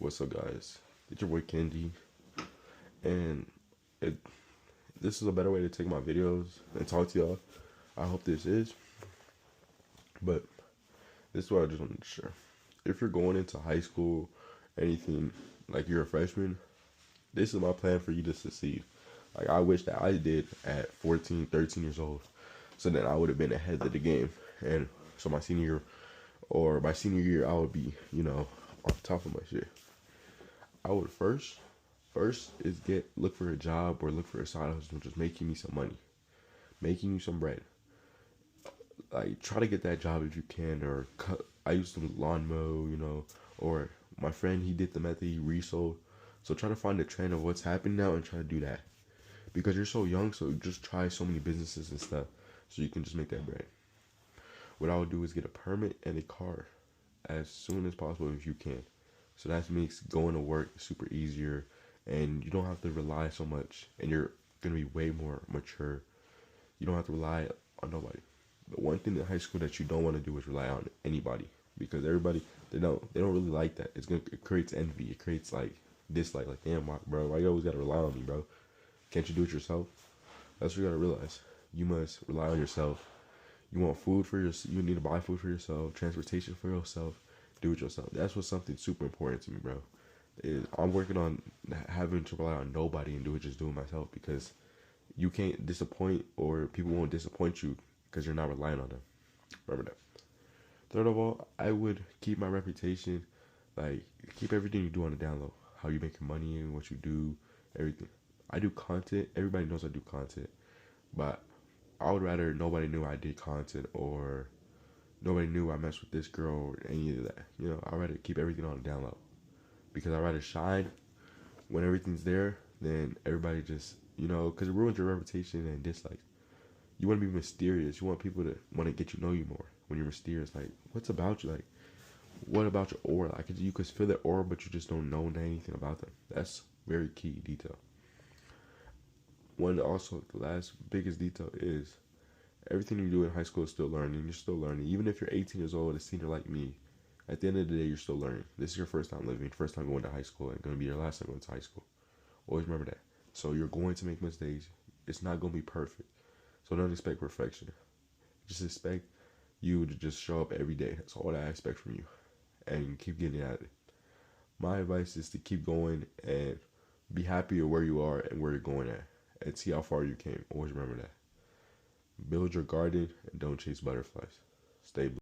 What's up, guys? It's your boy Kendi, and it, this is a better way to take my videos and talk to y'all. I hope this is, but this is what I just wanted to share. If you're going into high school, anything like you're a freshman, this is my plan for you to succeed. Like, I wish that I did at 14, 13 years old, so then I would have been ahead of the game. And so my senior year, I would be, on top of my shit. I would first is look for a job or look for a side hustle, just making me some money, making you some bread. Like, try to get that job if you can, or cut. I used to lawn mow, or my friend, he did the method, he resold. So try to find the trend of what's happening now and try to do that, because you're so young. So just try so many businesses and stuff, so you can just make that bread. What I would do is get a permit and a car as soon as possible if you can. So that makes going to work super easier, and you don't have to rely so much, and you're gonna be way more mature. You don't have to rely on nobody. The one thing in high school that you don't want to do is rely on anybody, because everybody, they don't really like that. It creates envy. It creates like dislike. Like, damn, bro, why you always gotta rely on me, bro? Can't you do it yourself? That's what you gotta realize. You must rely on yourself. You want food for you need to buy food for yourself, transportation for yourself, do it yourself. That's what's something super important to me, bro. I'm working on having to rely on nobody and just do it myself, because you can't disappoint, or people won't disappoint you because you're not relying on them. Remember that. Third of all, I would keep my reputation, like, keep everything you do on the down low. How you make your money and what you do, everything. I do content. Everybody knows I do content, but I would rather nobody knew I did content, or nobody knew I messed with this girl, or any of that. I'd rather keep everything on the down low, because I'd rather shine when everything's there than everybody just, because it ruins your reputation and dislikes. You want to be mysterious. You want people to want to get you know you more when you're mysterious. Like, what's about you? Like, what about your aura? Like, you could feel their aura, but you just don't know anything about them. That's very key detail. Also, the last biggest detail is everything you do in high school is still learning. You're still learning. Even if you're 18 years old, a senior like me, at the end of the day, you're still learning. This is your first time living, first time going to high school, and going to be your last time going to high school. Always remember that. So you're going to make mistakes. It's not going to be perfect. So don't expect perfection. Just expect you to just show up every day. That's all that I expect from you. And keep getting at it. My advice is to keep going and be happy with where you are and where you're going at. And see how far you came. Always remember that. Build your garden and don't chase butterflies. Stay blessed.